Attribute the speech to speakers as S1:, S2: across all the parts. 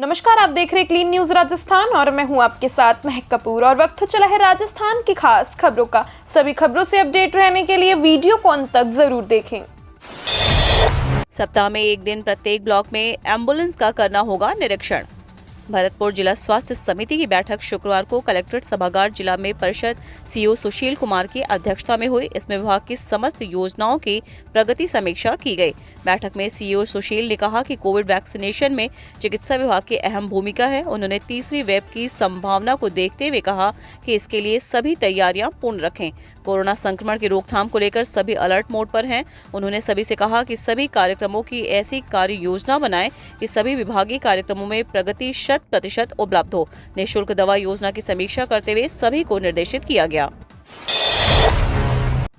S1: नमस्कार, आप देख रहे हैं क्लीन न्यूज राजस्थान और मैं हूं आपके साथ महक कपूर। और वक्त चला है राजस्थान की खास खबरों का। सभी खबरों से अपडेट रहने के लिए वीडियो को अंत तक जरूर देखें।
S2: सप्ताह में एक दिन प्रत्येक ब्लॉक में एम्बुलेंस का करना होगा निरीक्षण। भरतपुर जिला स्वास्थ्य समिति की बैठक शुक्रवार को कलेक्ट्रेट सभागार जिला में परिषद सीओ सुशील कुमार की अध्यक्षता में हुई। इसमें विभाग की समस्त योजनाओं की प्रगति समीक्षा की गई। बैठक में सीओ सुशील ने कहा कि कोविड वैक्सीनेशन में चिकित्सा विभाग की अहम भूमिका है। उन्होंने तीसरी वेव की संभावना को देखते हुए कहा कि इसके लिए सभी तैयारियां पूर्ण रखें। कोरोना संक्रमण की रोकथाम को लेकर सभी अलर्ट मोड पर हैं। उन्होंने सभी से कहा कि सभी कार्यक्रमों की ऐसी कार्य योजना बनाएं कि सभी विभागीय कार्यक्रमों में प्रगति 100% उपलब्ध हो। निःशुल्क दवा योजना की समीक्षा करते हुए सभी को निर्देशित किया गया।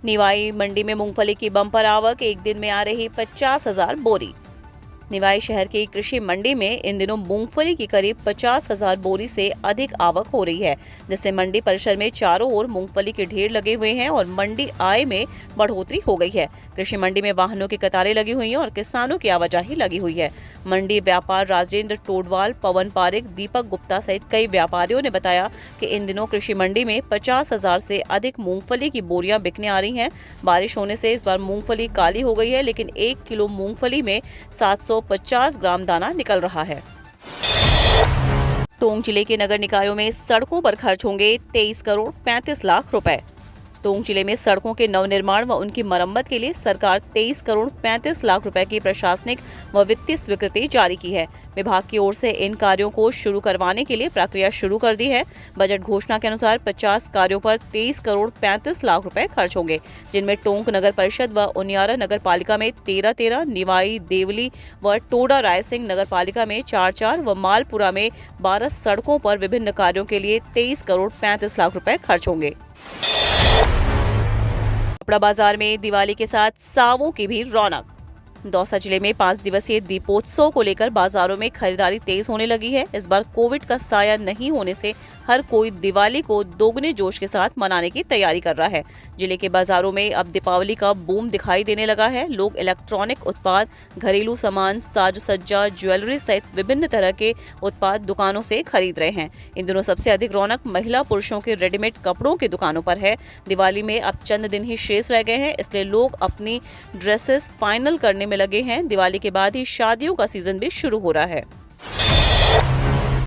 S2: निवाई मंडी में मूंगफली की बम्पर आवक, एक दिन में आ रही 50,000 बोरी। निवाई शहर की कृषि मंडी में इन दिनों मूंगफली की करीब 50,000 बोरी से अधिक आवक हो रही है, जिससे मंडी परिसर में चारों ओर मूंगफली के ढेर लगे हुए हैं और मंडी आय में बढ़ोतरी हो गई है। कृषि मंडी में वाहनों की कतारें लगी हुई हैं और किसानों की आवाजाही लगी हुई है। मंडी व्यापार राजेंद्र टोडवाल, पवन पारिक, दीपक गुप्ता सहित कई व्यापारियों ने बताया कि इन दिनों कृषि मंडी में 50,000 से अधिक मूंगफली की बोरियां बिकने आ रही हैं। बारिश होने से इस बार मूंगफली काली हो गई है, लेकिन 1 किलो मूंगफली में 750 ग्राम दाना निकल रहा है। टोंक जिले के नगर निकायों में सड़कों पर खर्च होंगे 23 करोड़ 35 लाख रुपए। टोंक जिले में सड़कों के नवनिर्माण व उनकी मरम्मत के लिए सरकार 23 करोड़ 35 लाख रुपए की प्रशासनिक व वित्तीय स्वीकृति जारी की है। विभाग की ओर से इन कार्यों को शुरू करवाने के लिए प्रक्रिया शुरू कर दी है। बजट घोषणा के अनुसार 50 कार्यों पर 23 करोड़ 35 लाख रुपए खर्च होंगे, जिनमें टोंक नगर परिषद व उनियारा नगर पालिका में 13-13, निवाई, देवली व टोडा रायसिंह नगर पालिका में 4-4 व मालपुरा में 12 सड़कों पर विभिन्न कार्यों के लिए 23 करोड़ 35 लाख रुपए खर्च होंगे। कपड़ा बाजार में दिवाली के साथ सावों की भी रौनक। दौसा जिले में 5 दिवसीय दीपोत्सव को लेकर बाजारों में खरीदारी तेज होने लगी है। इस बार कोविड का साया नहीं होने से हर कोई दिवाली को दोगुने जोश के साथ मनाने की तैयारी कर रहा है। जिले के बाजारों में अब दीपावली का बूम दिखाई देने लगा है। लोग इलेक्ट्रॉनिक उत्पाद, घरेलू सामान, साज सज्जा, ज्वेलरी सहित विभिन्न तरह के उत्पाद दुकानों से खरीद रहे हैं। इन दिनों सबसे अधिक रौनक महिला पुरुषों के रेडीमेड कपड़ों की दुकानों पर है। दिवाली में अब चंद दिन ही शेष रह गए हैं, इसलिए लोग अपनी ड्रेसेस फाइनल करने में लगे हैं। दिवाली के बाद ही शादियों का सीजन भी शुरू हो रहा है।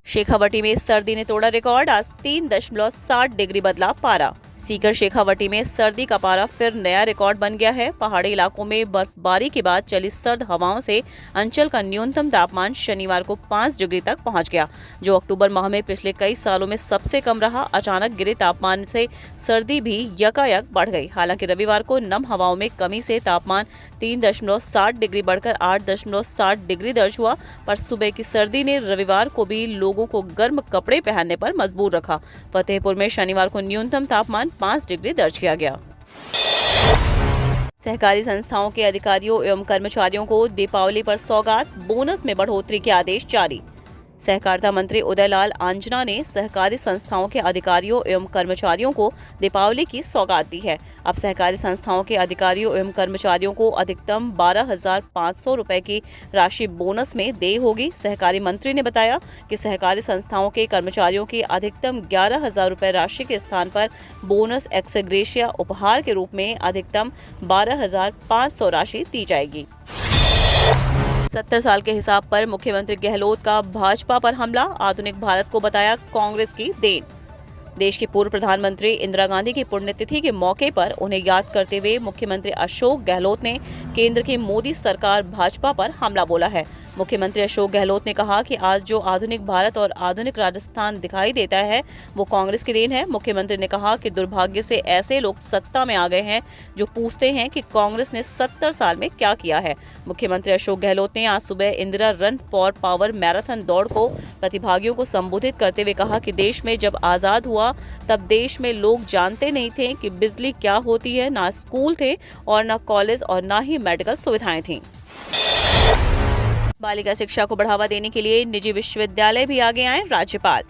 S2: शेखावटी में सर्दी ने तोड़ा रिकॉर्ड, आज 3.7 डिग्री बदला पारा। सीकर शेखावटी में सर्दी का पारा फिर नया रिकॉर्ड बन गया है। पहाड़ी इलाकों में बर्फबारी के बाद चली सर्द हवाओं से अंचल का न्यूनतम तापमान शनिवार को 5 डिग्री तक पहुंच गया, जो अक्टूबर माह में पिछले कई सालों में सबसे कम रहा। अचानक गिरे तापमान से सर्दी भी यकायक बढ़ गई। हालांकि रविवार को नम हवाओं में कमी से तापमान 3.7 डिग्री बढ़कर 8.7 डिग्री दर्ज हुआ, पर सुबह की सर्दी ने रविवार को भी लोगों को गर्म कपड़े पहनने पर मजबूर रखा। फतेहपुर में शनिवार को न्यूनतम तापमान 5 डिग्री दर्ज किया गया। सहकारी संस्थाओं के अधिकारियों एवं कर्मचारियों को दीपावली पर सौगात, बोनस में बढ़ोतरी के आदेश जारी। सहकारिता मंत्री उदयलाल आंजना ने सहकारी संस्थाओं के अधिकारियों एवं कर्मचारियों को दीपावली की सौगात दी है। अब सहकारी संस्थाओं के अधिकारियों एवं कर्मचारियों को अधिकतम 12,500 रुपए की राशि बोनस में देय होगी। सहकारी मंत्री ने बताया कि सहकारी संस्थाओं के कर्मचारियों की अधिकतम 11,000 रुपए राशि के स्थान पर बोनस एक्स-ग्रेशिया उपहार के रूप में अधिकतम 12,500 राशि दी जाएगी। 70 साल के हिसाब पर मुख्यमंत्री गहलोत का भाजपा पर हमला, आधुनिक भारत को बताया कांग्रेस की देन। देश की पूर्व प्रधानमंत्री इंदिरा गांधी की पुण्यतिथि के मौके पर उन्हें याद करते हुए मुख्यमंत्री अशोक गहलोत ने केंद्र की मोदी सरकार भाजपा पर हमला बोला है। मुख्यमंत्री अशोक गहलोत ने कहा कि आज जो आधुनिक भारत और आधुनिक राजस्थान दिखाई देता है वो कांग्रेस की देन है। मुख्यमंत्री ने कहा कि दुर्भाग्य से ऐसे लोग सत्ता में आ गए हैं जो पूछते हैं कि कांग्रेस ने 70 साल में क्या किया है। मुख्यमंत्री अशोक गहलोत ने आज सुबह Indira run for power marathon दौड़ को प्रतिभागियों को संबोधित करते हुए कहा कि देश में जब आजाद हुआ तब देश में लोग जानते नहीं थे कि बिजली क्या होती है, ना स्कूल थे और ना कॉलेज और ना ही मेडिकल सुविधाएं थीं। बालिका शिक्षा को बढ़ावा देने के लिए निजी विश्वविद्यालय भी आगे आए, राज्यपाल।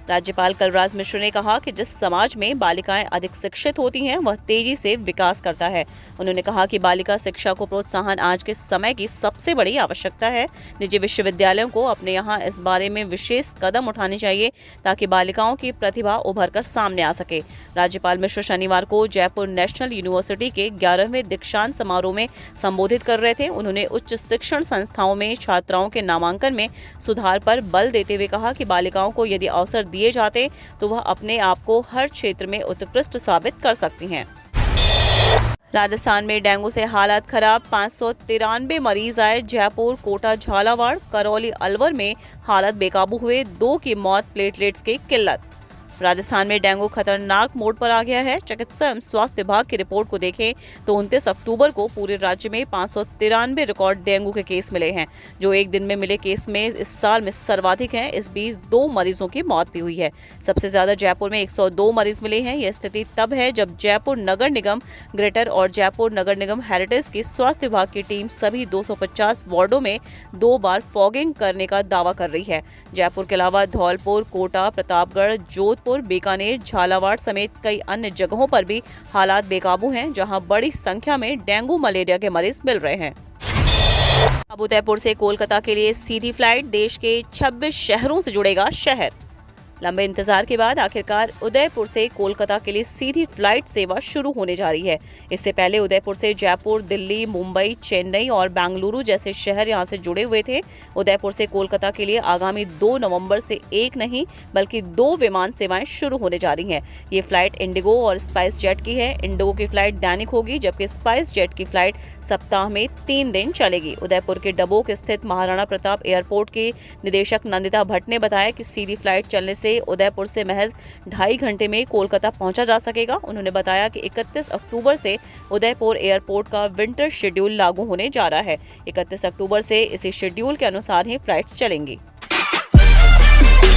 S2: राज्यपाल कलराज मिश्र ने कहा कि जिस समाज में बालिकाएं अधिक शिक्षित होती हैं वह तेजी से विकास करता है। उन्होंने कहा कि बालिका शिक्षा को प्रोत्साहन आज के समय की सबसे बड़ी आवश्यकता है। निजी विश्वविद्यालयों को अपने यहाँ इस बारे में विशेष कदम उठाने चाहिए ताकि बालिकाओं की प्रतिभा उभर कर सामने आ सके। राज्यपाल मिश्र शनिवार को जयपुर नेशनल यूनिवर्सिटी के 11वें दीक्षांत समारोह में संबोधित कर रहे थे। उन्होंने उच्च शिक्षण संस्थाओं में छात्राओं के नामांकन में सुधार पर बल देते हुए कहा कि बालिकाओं को यदि अवसर दिए जाते तो वह अपने आप को हर क्षेत्र में उत्कृष्ट साबित कर सकती हैं। राजस्थान में डेंगू से हालात खराब, 593 मरीज आए। जयपुर, कोटा, झालावाड़, करौली, अलवर में हालत बेकाबू हुए, 2 की मौत, प्लेटलेट्स की किल्लत। राजस्थान में डेंगू खतरनाक मोड़ पर आ गया है। चिकित्सा एवं स्वास्थ्य विभाग की रिपोर्ट को देखें तो 29 अक्टूबर को पूरे राज्य में 593 रिकॉर्ड डेंगू के केस मिले हैं, जो एक दिन में मिले केस में इस साल में सर्वाधिक हैं। इस बीच 2 मरीजों की मौत भी हुई है। सबसे ज्यादा जयपुर में 102 मरीज मिले हैं। यह स्थिति तब है जब जयपुर नगर निगम ग्रेटर और जयपुर नगर निगम हेरिटेज की स्वास्थ्य विभाग की टीम सभी 250 वार्डों में 2 बार फॉगिंग करने का दावा कर रही है। जयपुर के अलावा धौलपुर, कोटा, प्रतापगढ़, जोधपुर, बीकानेर, झालावाड़ समेत कई अन्य जगहों पर भी हालात बेकाबू हैं, जहां बड़ी संख्या में डेंगू मलेरिया के मरीज मिल रहे हैं। अब उदयपुर से कोलकाता के लिए सीधी फ्लाइट, देश के 26 शहरों से जुड़ेगा शहर। लंबे इंतजार के बाद आखिरकार उदयपुर से कोलकाता के लिए सीधी फ्लाइट सेवा शुरू होने जा रही है। इससे पहले उदयपुर से जयपुर, दिल्ली, मुंबई, चेन्नई और बेंगलुरु जैसे शहर यहां से जुड़े हुए थे। उदयपुर से कोलकाता के लिए आगामी 2 नवंबर से एक नहीं बल्कि 2 विमान सेवाएं शुरू होने जा रही हैं। ये फ्लाइट इंडिगो और स्पाइस जेट की है। इंडिगो की फ्लाइट दैनिक होगी, जबकि स्पाइस जेट की फ्लाइट सप्ताह में 3 दिन चलेगी। उदयपुर के डबोक स्थित महाराणा प्रताप एयरपोर्ट के निदेशक नंदिता भट्ट ने बताया कि सीधी फ्लाइट चलने से उदयपुर से महज 2.5 घंटे में कोलकाता पहुंचा जा सकेगा। उन्होंने बताया कि 31 अक्टूबर से उदयपुर एयरपोर्ट का विंटर शेड्यूल लागू होने जा रहा है। 31 अक्टूबर से इसी शेड्यूल के अनुसार ही फ्लाइट्स चलेंगी।